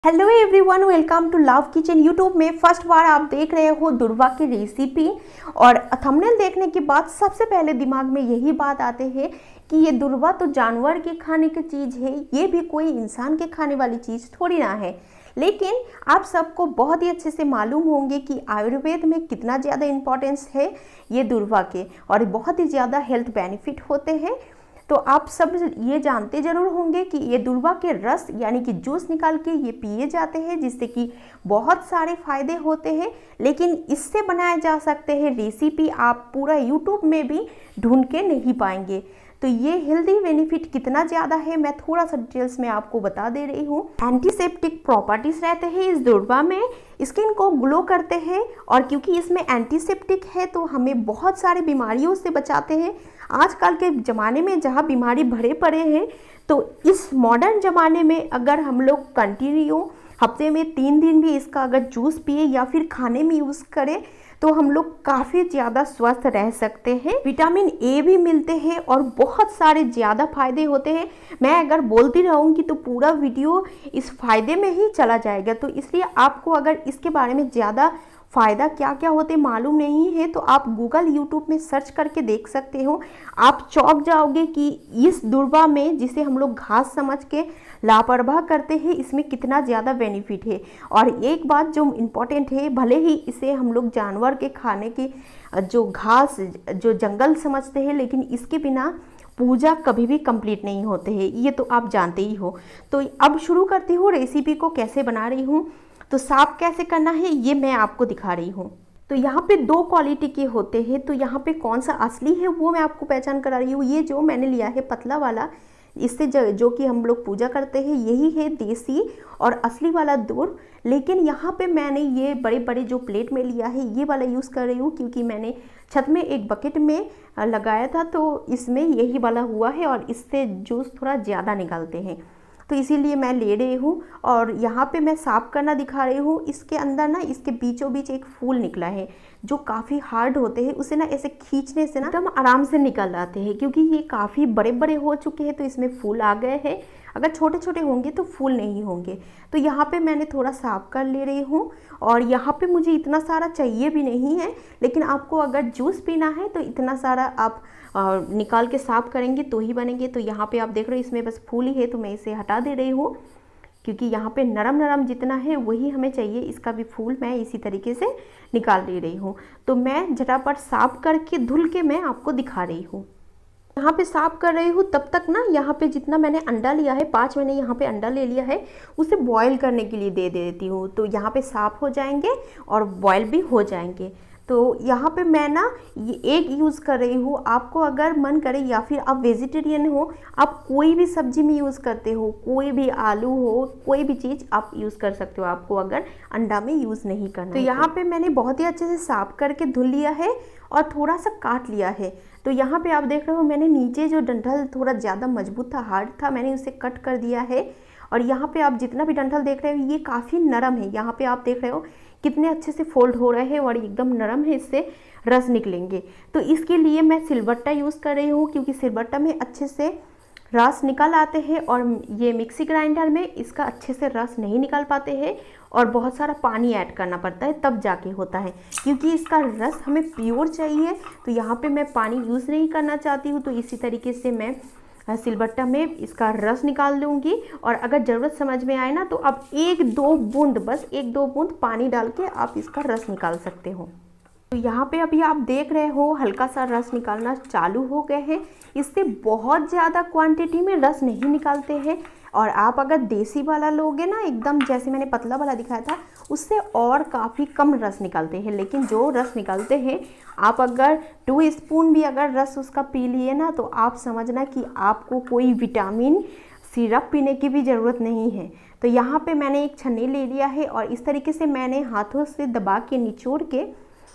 Hello everyone, welcome to love kitchen. YouTube में first बार आप देख रहे हो दुर्वा की रेसिपी और थंबनेल देखने के बाद सबसे पहले दिमाग में यही बात आते हैं कि ये दुर्वा तो जानवर के खाने की चीज़ है, ये भी कोई इंसान के खाने वाली चीज़ थोड़ी ना है। लेकिन आप सबको बहुत ही अच्छे से मालूम होंगे कि आयुर्वेद में कितना ज़्यादा इम्पोर्टेंस है ये दुर्वा के और बहुत ही ज़्यादा हेल्थ बेनिफिट होते हैं। तो आप सब ये जानते ज़रूर होंगे कि ये दुर्वा के रस यानी कि जूस निकाल के ये पिए जाते हैं, जिससे कि बहुत सारे फ़ायदे होते हैं। लेकिन इससे बनाए जा सकते हैं रेसिपी आप पूरा यूट्यूब में भी ढूंढ के नहीं पाएंगे। तो ये हेल्दी बेनिफिट कितना ज़्यादा है मैं थोड़ा सा डिटेल्स में आपको बता दे रही हूँ। एंटीसेप्टिक प्रॉपर्टीज़ रहते हैं इस दुर्वा में, स्किन को ग्लो करते हैं और क्योंकि इसमें एंटीसेप्टिक है तो हमें बहुत सारी बीमारियों से बचाते हैं। आजकल के ज़माने में जहाँ बीमारी भरे पड़े हैं, तो इस मॉडर्न ज़माने में अगर हम लोग कंटिन्यू हफ्ते में 3 दिन भी इसका अगर जूस पिए या फिर खाने में यूज़ करें तो हम लोग काफ़ी ज़्यादा स्वस्थ रह सकते हैं। विटामिन ए भी मिलते हैं और बहुत सारे ज़्यादा फायदे होते हैं। मैं अगर बोलती रहूँगी तो पूरा वीडियो इस फायदे में ही चला जाएगा, तो इसलिए आपको अगर इसके बारे में ज़्यादा फ़ायदा क्या क्या होते मालूम नहीं है तो आप गूगल यूट्यूब में सर्च करके देख सकते हो। आप चौंक जाओगे कि इस दुर्वा में, जिसे हम लोग घास समझ के लापरवाह करते हैं, इसमें कितना ज़्यादा बेनिफिट है। और एक बात जो इम्पोर्टेंट है, भले ही इसे हम लोग जानवर के खाने की जो घास जो जंगल समझते हैं, लेकिन इसके बिना पूजा कभी भी कंप्लीट नहीं होते हैं, ये तो आप जानते ही हो। तो अब शुरू करती हूँ रेसिपी को कैसे बना रही हूँ। तो साफ कैसे करना है ये मैं आपको दिखा रही हूँ। तो यहाँ पे 2 क्वालिटी के होते हैं, तो यहाँ पे कौन सा असली है वो मैं आपको पहचान करा रही हूँ। ये जो मैंने लिया है पतला वाला, इससे जो कि हम लोग पूजा करते हैं, यही है देसी और असली वाला दूर। लेकिन यहाँ पे मैंने ये बड़े बड़े जो प्लेट में लिया है ये वाला यूज़ कर रही हूँ, क्योंकि मैंने छत में एक बकेट में लगाया था तो इसमें यही वाला हुआ है और इससे जूस थोड़ा ज़्यादा निकालते हैं, तो इसीलिए मैं ले रही हूँ। और यहाँ पे मैं साफ़ करना दिखा रही हूँ। इसके अंदर ना, इसके बीचों बीच एक फूल निकला है जो काफ़ी हार्ड होते हैं, उसे ना ऐसे खींचने से ना एकदम आराम से निकल आते हैं। क्योंकि ये काफ़ी बड़े बड़े हो चुके हैं तो इसमें फूल आ गए हैं, अगर छोटे छोटे होंगे तो फूल नहीं होंगे। तो यहाँ पे मैंने थोड़ा साफ कर ले रही हूँ और यहाँ पे मुझे इतना सारा चाहिए भी नहीं है, लेकिन आपको अगर जूस पीना है तो इतना सारा आप निकाल के साफ़ करेंगे तो ही बनेंगे। तो यहाँ पे आप देख रहे हो इसमें बस फूल ही है, तो मैं इसे हटा दे रही हूँ, क्योंकि यहाँ पे नरम नरम जितना है वही हमें चाहिए। इसका भी फूल मैं इसी तरीके से निकाल ले रही हूँ। तो मैं झटापट साफ करके धुल के मैं आपको दिखा रही हूँ। यहाँ पे साफ कर रही हूँ तब तक ना, यहाँ पे जितना मैंने अंडा लिया है, 5 मैंने यहाँ पे अंडा ले लिया है, उसे बॉईल करने के लिए दे देती हूँ। तो यहाँ पे साफ हो जाएंगे और बॉईल भी हो जाएंगे। तो यहाँ पे मैं ना ये एग यूज़ कर रही हूँ। आपको अगर मन करे, या फिर आप वेजिटेरियन हो, आप कोई भी सब्जी में यूज़ करते हो, कोई भी आलू हो, कोई भी चीज़ आप यूज़ कर सकते हो, आपको अगर अंडा में यूज़ नहीं करना। तो यहाँ पे मैंने बहुत ही अच्छे से साफ करके धुल लिया है और थोड़ा सा काट लिया है। तो यहाँ पे आप देख रहे हो मैंने नीचे जो डंठल थोड़ा ज़्यादा मजबूत था, हार्ड था, मैंने उसे कट कर दिया है। और यहाँ पे आप जितना भी डंठल देख रहे हो ये काफ़ी नरम है। यहाँ पे आप देख रहे हो कितने अच्छे से फोल्ड हो रहे हैं और एकदम नरम है, इससे रस निकलेंगे। तो इसके लिए मैं सिलबट्टा यूज़ कर रही हूँ, क्योंकि सिलबट्टा में अच्छे से रस निकल आते हैं और ये मिक्सी ग्राइंडर में इसका अच्छे से रस नहीं निकाल पाते हैं और बहुत सारा पानी ऐड करना पड़ता है तब जाके होता है, क्योंकि इसका रस हमें प्योर चाहिए। तो यहाँ पे मैं पानी यूज़ नहीं करना चाहती हूँ, तो इसी तरीके से मैं सिलबट्टा में इसका रस निकाल लूँगी। और अगर ज़रूरत समझ में आए ना तो आप 1-2 बूंद, बस 1-2 बूंद पानी डाल के आप इसका रस निकाल सकते हो। तो यहाँ पे अभी आप देख रहे हो हल्का सा रस निकालना चालू हो गए हैं। इससे बहुत ज़्यादा क्वांटिटी में रस नहीं निकालते हैं। और आप अगर देसी वाला लोगे ना, एकदम जैसे मैंने पतला वाला दिखाया था, उससे और काफ़ी कम रस निकालते हैं। लेकिन जो रस निकालते हैं, आप अगर 2 स्पून भी अगर रस उसका पी लिए ना, तो आप समझना कि आपको कोई विटामिन सिरप पीने की भी ज़रूरत नहीं है। तो यहाँ पे मैंने एक छन्नी ले लिया है और इस तरीके से मैंने हाथों से दबा के निचोड़ के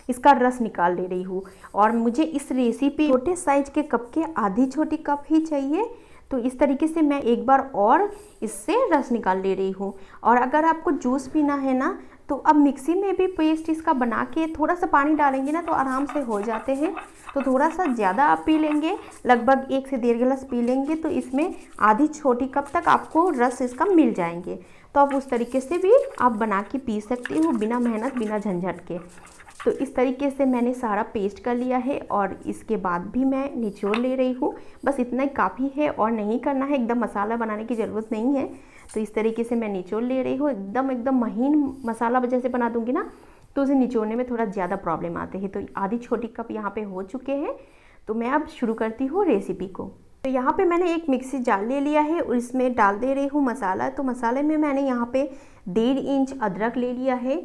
इसका रस निकाल ले रही हूँ। और मुझे इस रेसिपी छोटे साइज के कप के आधी छोटी कप ही चाहिए। तो इस तरीके से मैं एक बार और इससे रस निकाल ले रही हूँ। और अगर आपको जूस पीना है ना, तो अब मिक्सी में भी पेस्ट इसका बना के थोड़ा सा पानी डालेंगे ना तो आराम से हो जाते हैं। तो थोड़ा सा ज़्यादा आप पी लेंगे, लगभग 1 से 1.5 गिलास पी लेंगे, तो इसमें आधी छोटी कप तक आपको रस इसका मिल जाएंगे। तो आप उस तरीके से भी आप बना के पी सकते हो, बिना मेहनत बिना झंझट के। तो इस तरीके से मैंने सारा पेस्ट कर लिया है और इसके बाद भी मैं निचोड़ ले रही हूँ। बस इतना ही काफ़ी है और नहीं करना है, एकदम मसाला बनाने की ज़रूरत नहीं है। तो इस तरीके से मैं निचोड़ ले रही हूँ। एकदम महीन मसाला जैसे बना दूँगी ना तो उसे निचोड़ने में थोड़ा ज़्यादा प्रॉब्लम आते हैं। तो आधी छोटी कप यहाँ पे हो चुके हैं। तो मैं अब शुरू करती हूँ रेसिपी को। तो यहाँ पे मैंने एक मिक्सी जार ले लिया है और इसमें डाल दे रही हूँ मसाला। तो मसाले में मैंने यहाँ पे 1.5 इंच अदरक ले लिया है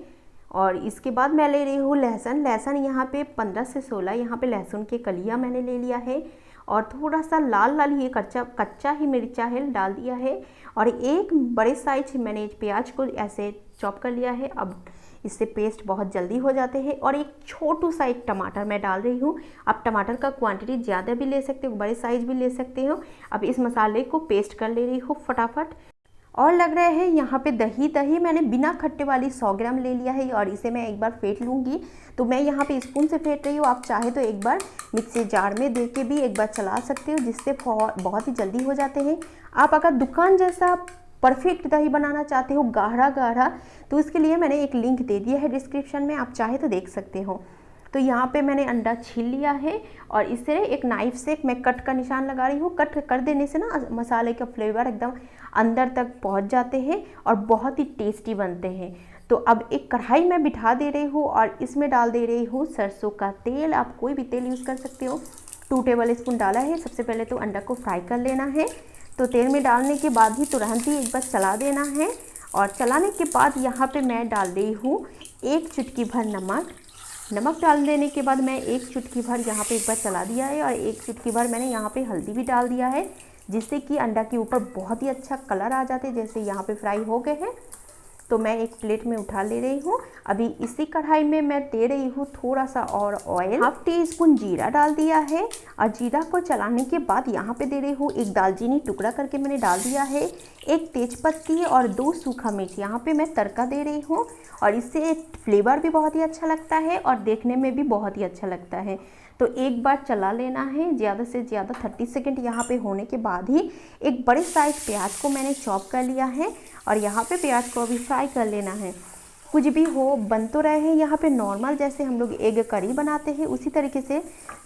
और इसके बाद मैं ले रही हूँ लहसुन यहाँ पे 15 से 16 यहाँ पे लहसुन के कलियाँ मैंने ले लिया है और थोड़ा सा लाल ये कच्चा ही मिर्चा है डाल दिया है और एक बड़े साइज मैंने प्याज को ऐसे चॉप कर लिया है। अब इससे पेस्ट बहुत जल्दी हो जाते हैं। और एक छोटू सा एक टमाटर मैं डाल रही हूँ। आप टमाटर का क्वांटिटी ज़्यादा भी ले सकते हो, बड़े साइज भी ले सकते हो। अब इस मसाले को पेस्ट कर ले रही हूँ फटाफट। और लग रहा है यहाँ पे दही मैंने बिना खट्टे वाली 100 ग्राम ले लिया है और इसे मैं एक बार फेंट लूँगी। तो मैं यहाँ पे स्पून से फेंट रही हूँ। आप चाहे तो एक बार मिक्सी जार में दे के भी एक बार चला सकते हो, जिससे बहुत ही जल्दी हो जाते हैं। आप अगर दुकान जैसा परफेक्ट दही बनाना चाहते हो गाढ़ा, तो इसके लिए मैंने एक लिंक दे दिया है डिस्क्रिप्शन में, आप चाहे तो देख सकते हो। तो यहाँ पे मैंने अंडा छील लिया है और इससे एक नाइफ से मैं कट का निशान लगा रही हूँ। कट कर देने से ना मसाले का फ्लेवर एकदम अंदर तक पहुँच जाते हैं और बहुत ही टेस्टी बनते हैं। तो अब एक कढ़ाई में बिठा दे रही हूँ और इसमें डाल दे रही हूँ सरसों का तेल। आप कोई भी तेल यूज़ कर सकते हो। 2 टेबल स्पून डाला है। सबसे पहले तो अंडा को फ्राई कर लेना है। तो तेल में डालने के बाद ही तुरंत ही एक बार चला देना है और चलाने के बाद यहाँ पे मैं डाल रही हूँ 1 चुटकी भर नमक डाल देने के बाद मैं 1 चुटकी भर यहाँ पे एक बार चला दिया है और 1 चुटकी भर मैंने यहाँ पे हल्दी भी डाल दिया है, जिससे कि अंडा के ऊपर बहुत ही अच्छा कलर आ जाते हैं। जैसे यहाँ पे फ्राई हो गए हैं तो मैं एक प्लेट में उठा ले रही हूँ। अभी इसी कढ़ाई में मैं दे रही हूँ थोड़ा सा और ऑयल। 1/2 टीस्पून जीरा डाल दिया है और जीरा को चलाने के बाद यहाँ पे दे रही हूँ एक दालचीनी टुकड़ा करके मैंने डाल दिया है, 1 तेजपत्ती और 2 सूखा मिर्च यहाँ पे मैं तड़का दे रही हूँ। और इससे फ्लेवर भी बहुत ही अच्छा लगता है और देखने में भी बहुत ही अच्छा लगता है। तो एक बार चला लेना है, ज़्यादा से ज़्यादा 30 सेकंड यहाँ पे होने के बाद ही एक बड़े साइज प्याज को मैंने चॉप कर लिया है और यहाँ पे प्याज को अभी फ्राई कर लेना है। कुछ भी हो बन तो रहे हैं यहाँ पे नॉर्मल, जैसे हम लोग एग करी बनाते हैं उसी तरीके से,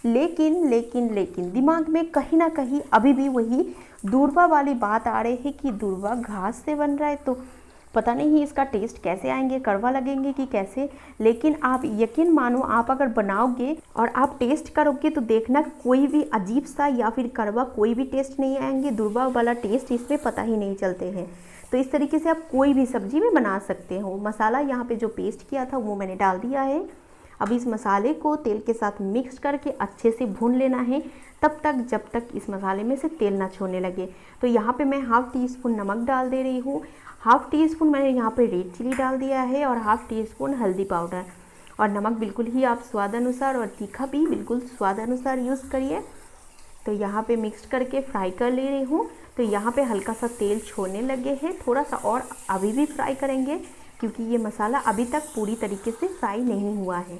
लेकिन दिमाग में कहीं ना कहीं अभी भी वही दूरवा वाली बात आ रही है कि दूरवा घास से बन रहा है तो पता नहीं इसका टेस्ट कैसे आएंगे, कड़वा लगेंगे कि कैसे। लेकिन आप यकीन मानो, आप अगर बनाओगे और आप टेस्ट करोगे तो देखना कोई भी अजीब सा या फिर कड़वा कोई भी टेस्ट नहीं आएंगे। दूरवा वाला टेस्ट इसमें पता ही नहीं चलते हैं। तो इस तरीके से आप कोई भी सब्जी में बना सकते हो। मसाला यहाँ पे जो पेस्ट किया था वो मैंने डाल दिया है। अब इस मसाले को तेल के साथ मिक्स करके अच्छे से भून लेना है तब तक जब तक इस मसाले में से तेल ना छोड़ने लगे। तो यहाँ पे मैं 1/2 टीस्पून नमक डाल दे रही हूँ। 1/2 टीस्पून मैंने यहाँ पे रेड चिली डाल दिया है और 1/2 टीस्पून हल्दी पाउडर। और नमक बिल्कुल ही आप स्वाद अनुसार और तीखा भी बिल्कुल स्वाद अनुसार यूज़ करिए। तो यहाँ पे मिक्स करके फ्राई कर ले रही हूँ। तो यहाँ पे हल्का सा तेल छोड़ने लगे हैं, थोड़ा सा और अभी भी फ्राई करेंगे क्योंकि ये मसाला अभी तक पूरी तरीके से फ्राई नहीं हुआ है।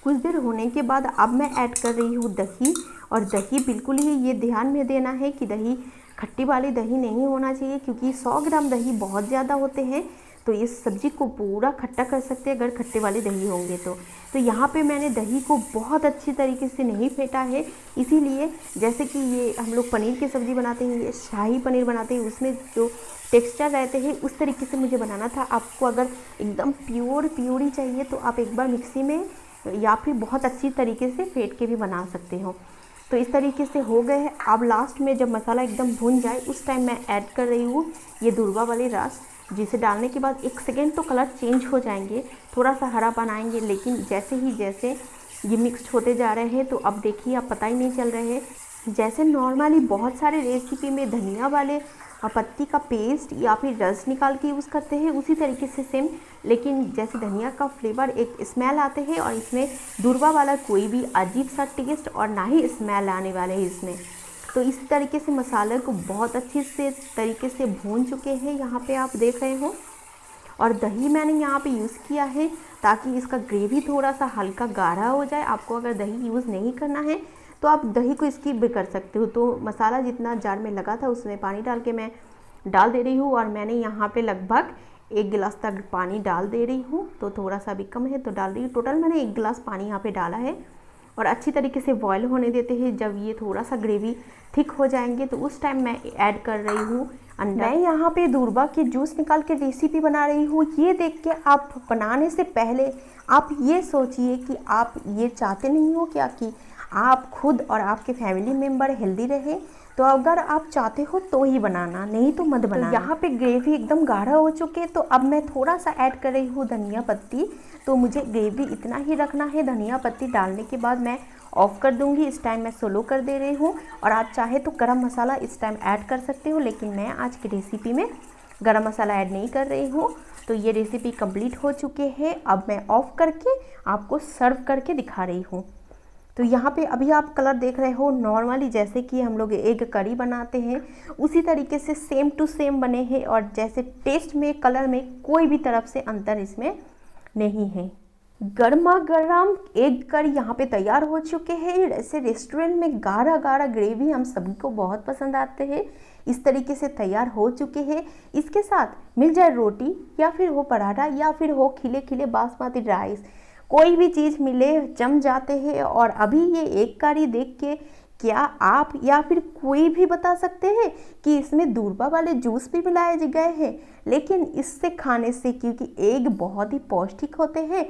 कुछ देर होने के बाद अब मैं ऐड कर रही हूँ दही। और दही बिल्कुल ही ये ध्यान में देना है कि दही खट्टी वाली दही नहीं होना चाहिए, क्योंकि 100 ग्राम दही बहुत ज़्यादा होते हैं तो इस सब्ज़ी को पूरा खट्टा कर सकते हैं अगर खट्टे वाले दही होंगे तो यहाँ पे मैंने दही को बहुत अच्छी तरीके से नहीं फेंटा है। इसीलिए जैसे कि ये हम लोग पनीर की सब्ज़ी बनाते हैं, ये शाही पनीर बनाते हैं, उसमें जो टेक्सचर रहते हैं उस तरीके से मुझे बनाना था। आपको अगर एकदम प्योरी चाहिए तो आप एक बार मिक्सी में या फिर बहुत अच्छी तरीके से फेंट के भी बना सकते हो। तो इस तरीके से हो गए हैं। अब लास्ट में जब मसाला एकदम भुन जाए उस टाइम मैं ऐड कर रही हूँ ये दूरवा वाले रस, जिसे डालने के बाद 1 सेकेंड तो कलर चेंज हो जाएंगे, थोड़ा सा हरा बनाएंगे। लेकिन जैसे ये मिक्सड होते जा रहे हैं तो अब देखिए आप पता ही नहीं चल रहे हैं। जैसे नॉर्मली बहुत सारे रेसिपी में धनिया वाले पत्ती का पेस्ट या फिर रस निकाल के यूज़ करते हैं उसी तरीके से सेम, लेकिन जैसे धनिया का फ्लेवर एक स्मेल आते हैं और इसमें दूरवा वाला कोई भी अजीब सा टेस्ट और ना ही स्मेल आने वाले हैं इसमें। तो इस तरीके से मसाले को बहुत अच्छे से तरीके से भून चुके हैं, यहाँ पे आप देख रहे हो। और दही मैंने यहाँ पे यूज़ किया है ताकि इसका ग्रेवी थोड़ा सा हल्का गाढ़ा हो जाए। आपको अगर दही यूज़ नहीं करना है तो आप दही को स्किप भी कर सकते हो। तो मसाला जितना जार में लगा था उसमें पानी डाल के मैं डाल दे रही हूँ और मैंने यहाँ पे लगभग 1 गिलास तक पानी डाल दे रही हूँ, तो थोड़ा सा भी कम है तो डाल रही हूँ। टोटल मैंने 1 गिलास पानी यहाँ पे डाला है और अच्छी तरीके से बॉयल होने देते हैं। जब ये थोड़ा सा ग्रेवी थिक हो जाएंगे तो उस टाइम मैं ऐड कर रही हूँ अंडा। मैं यहाँ पे दूरबा के जूस निकाल के रेसिपी बना रही हूँ। ये देख के आप बनाने से पहले आप ये सोचिए कि आप ये चाहते नहीं हो क्या कि आप खुद और आपके फैमिली मेम्बर हेल्दी रहे, तो अगर आप चाहते हो तो ही बनाना, नहीं तो मत बनाना। तो यहाँ पे ग्रेवी एकदम गाढ़ा हो चुके, तो अब मैं थोड़ा सा ऐड कर रही हूँ धनिया पत्ती। तो मुझे ग्रेवी इतना ही रखना है। धनिया पत्ती डालने के बाद मैं ऑफ़ कर दूँगी। इस टाइम मैं स्लो कर दे रही हूँ और आप चाहे तो गरम मसाला इस टाइम ऐड कर सकते हो, लेकिन मैं आज की रेसिपी में गरम मसाला ऐड नहीं कर रही हूँ। तो ये रेसिपी कंप्लीट हो चुके हैं। अब मैं ऑफ़ करके आपको सर्व करके दिखा रही हूँ। तो यहाँ पे अभी आप कलर देख रहे हो, नॉर्मली जैसे कि हम लोग एग करी बनाते हैं उसी तरीके से सेम टू सेम बने हैं और जैसे टेस्ट में, कलर में कोई भी तरफ से अंतर इसमें नहीं है। गर्मा गर्म एग करी यहाँ पे तैयार हो चुके हैं। ऐसे रेस्टोरेंट में गाढ़ा गाढ़ा ग्रेवी हम सभी को बहुत पसंद आते हैं। इस तरीके से तैयार हो चुके हैं। इसके साथ मिल जाए रोटी या फिर हो पराठा या फिर हो खिले खिले बासमती राइस, कोई भी चीज़ मिले जम जाते हैं। और अभी ये एग करी देख के क्या आप या फिर कोई भी बता सकते हैं कि इसमें दूरबा वाले जूस भी मिलाए गए हैं? लेकिन इससे खाने से, क्योंकि एग बहुत ही पौष्टिक होते हैं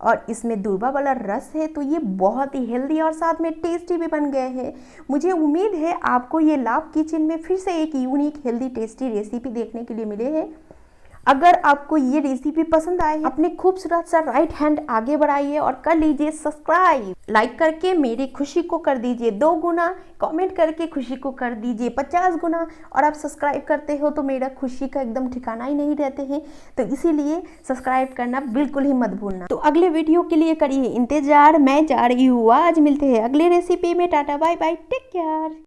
और इसमें दूरबा वाला रस है, तो ये बहुत ही हेल्दी और साथ में टेस्टी भी बन गए हैं। मुझे उम्मीद है आपको ये लाभ किचन में फिर से एक यूनिक हेल्दी टेस्टी रेसिपी देखने के लिए मिले हैं। अगर आपको ये रेसिपी पसंद आए, अपने खूबसूरत सा राइट हैंड आगे बढ़ाइए और कर लीजिए सब्सक्राइब। लाइक करके मेरी खुशी को कर दीजिए 2 गुना, कमेंट करके खुशी को कर दीजिए 50 गुना, और आप सब्सक्राइब करते हो तो मेरा खुशी का एकदम ठिकाना ही नहीं रहते हैं। तो इसीलिए सब्सक्राइब करना बिल्कुल ही मत भूलना। तो अगले वीडियो के लिए करिए इंतजार। मैं जा रही हूँ, आज मिलते हैं अगले रेसिपी में। Tata bye bye, take care.